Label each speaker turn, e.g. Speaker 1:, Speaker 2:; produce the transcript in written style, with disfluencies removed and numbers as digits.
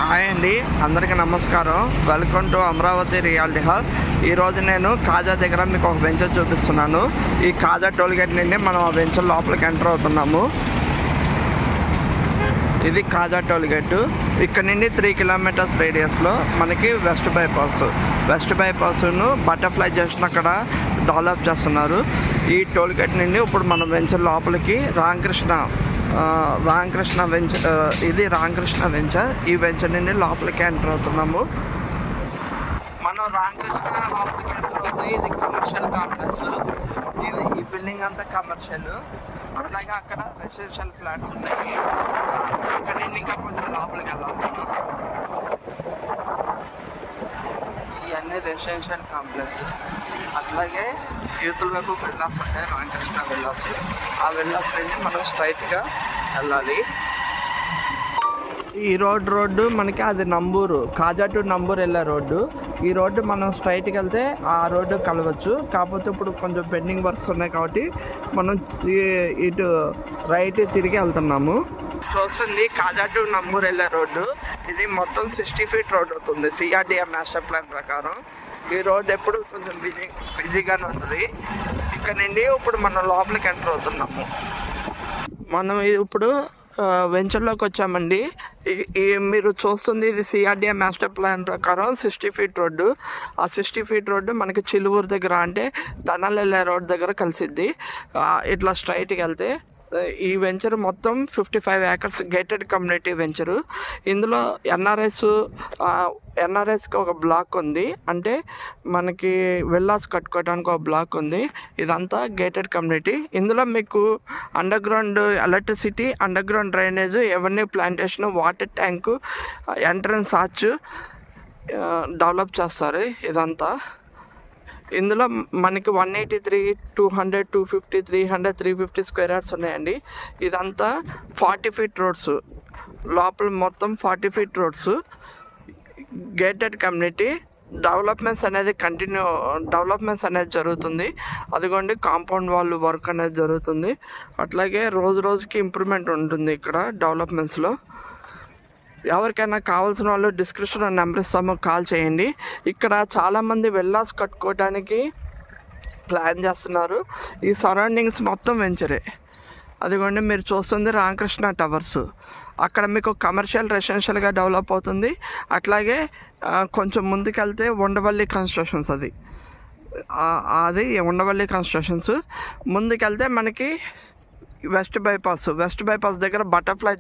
Speaker 1: Hi అండి, అందరికీ నమస్కారం. Welcome to Amaravati reality hub. ఈరోజు నేను కాజా దగ్గర మీకు ఒక వెంచర్ చూపిస్తున్నాను. ఈ కాజా టోల్గేట్ నుండి మనం ఆ వెంచర్ లోపలికి ఎంటర్ అవుతున్నాము. ఇది కాజా టోల్గేట్. ఇక్కడ నుండి 3 కిలోమీటర్స్ రేడియస్లో మనకి వెస్ట్ బైపాస్ను బటర్ఫ్లై జంక్షన్ అక్కడ డెవలప్ చేస్తున్నారు. ఈ టోల్గేట్ నుండి ఇప్పుడు మనం వెంచర్ లోపలికి రామకృష్ణ వెంచర్, ఇది రామకృష్ణ వెంచర్. ఈ వెంచర్ నుండి లోపలికి ఎంటర్ అవుతున్నాము. మనం రామకృష్ణ లోపలికి ఎంటర్ అవుతాయి. ఇది కమర్షియల్ కాంప్లెక్స్. ఈ బిల్డింగ్ అంతా కమర్షియల్. అట్లాగే అక్కడ రెసిడెన్షియల్ ఫ్లాట్స్ ఉన్నాయి. అక్కడ నుండి ఇంకా కొంచెం లోపలికి వెళ్ళాలి. ఇవన్నీ రెసిడెన్షియల్ కాంప్లెక్స్. అట్లాగే యూతుల వైపు విల్లాస్ ఉంటాయి, రామకృష్ణ విల్లాస్. ఆ విల్లాస్ నుండి మనం స్ట్రైట్గా వెళ్ళాలి. ఈ రోడ్డు మనకి అది నంబూరు, కాజా టు నంబూరు వెళ్ళే రోడ్డు. ఈ రోడ్డు మనం స్ట్రైట్కి వెళ్తే ఆ రోడ్డు కలవచ్చు. కాకపోతే ఇప్పుడు కొంచెం పెండింగ్ వర్క్స్ ఉన్నాయి కాబట్టి మనం ఇటు రైట్ తిరిగి వెళ్తున్నాము. చూస్తుంది కాజా టు నంబూరు వెళ్ళే రోడ్డు. ఇది మొత్తం 60 feet రోడ్ అవుతుంది సిఆర్డిఏ మాస్టర్ ప్లాన్ ప్రకారం. ఈ రోడ్ ఎప్పుడు కొంచెం బిజీగానే ఉంటుంది. ఇక్కడ నుండి ఇప్పుడు మనం లోపలికి ఎంటర్ అవుతున్నాము. మనం ఇప్పుడు వెంచర్లోకి వచ్చామండి. మీరు చూస్తుంది ఇది సిఆర్డిఏ మాస్టర్ ప్లాన్ ప్రకారం 60 feet రోడ్డు. ఆ 60 feet రోడ్డు మనకి చిలువూరు దగ్గర, అంటే తనల్ వెళ్ళే రోడ్ దగ్గర కలిసిద్ది. ఇట్లా స్ట్రైట్కి వెళ్తే ఈ వెంచర్ మొత్తం 55 acres గేటెడ్ కమ్యూనిటీ వెంచరు. ఇందులో ఎన్ఆర్ఎస్కి ఒక బ్లాక్ ఉంది, అంటే మనకి విల్లాస్ కట్టుకోవడానికి ఒక బ్లాక్ ఉంది. ఇదంతా గేటెడ్ కమ్యూనిటీ. ఇందులో మీకు under ground electricity, under ground drainage, avenue plantation, water tank, entrance arch develop చేస్తారు. ఇదంతా ఇందులో మనకి 183, 200, 250, 300, 350 square yards ఉన్నాయండి. ఇదంతా 40 feet రోడ్స్. లోపల మొత్తం 40 feet roads. Gated community. Developments అనేది జరుగుతుంది. అదిగోండి కాంపౌండ్ వాల్ వర్క్ అనేది జరుగుతుంది. అట్లాగే రోజుకి ఇంప్రూవ్మెంట్ ఉంటుంది ఇక్కడ డెవలప్మెంట్స్లో. ఎవరికైనా కావాల్సిన వాళ్ళు డిస్క్రిప్షన్లో నెంబర్ ఇస్తాము, కాల్ చేయండి. ఇక్కడ చాలామంది విల్లాస్ కట్టుకోవడానికి ప్లాన్ చేస్తున్నారు. ఈ సరౌండింగ్స్ మొత్తం వెంచరే. అదిగోండి మీరు చూస్తుంది రామకృష్ణ టవర్స్. అక్కడ మీకు కమర్షియల్ రెసిడెన్షియల్గా డెవలప్ అవుతుంది. అట్లాగే కొంచెం ముందుకెళ్తే ఉండవల్లి కన్స్ట్రక్షన్స్, అది ఉండవల్లి కన్స్ట్రక్షన్స్. ముందుకెళ్తే మనకి వెస్ట్ బైపాస్ దగ్గర బటర్ఫ్లై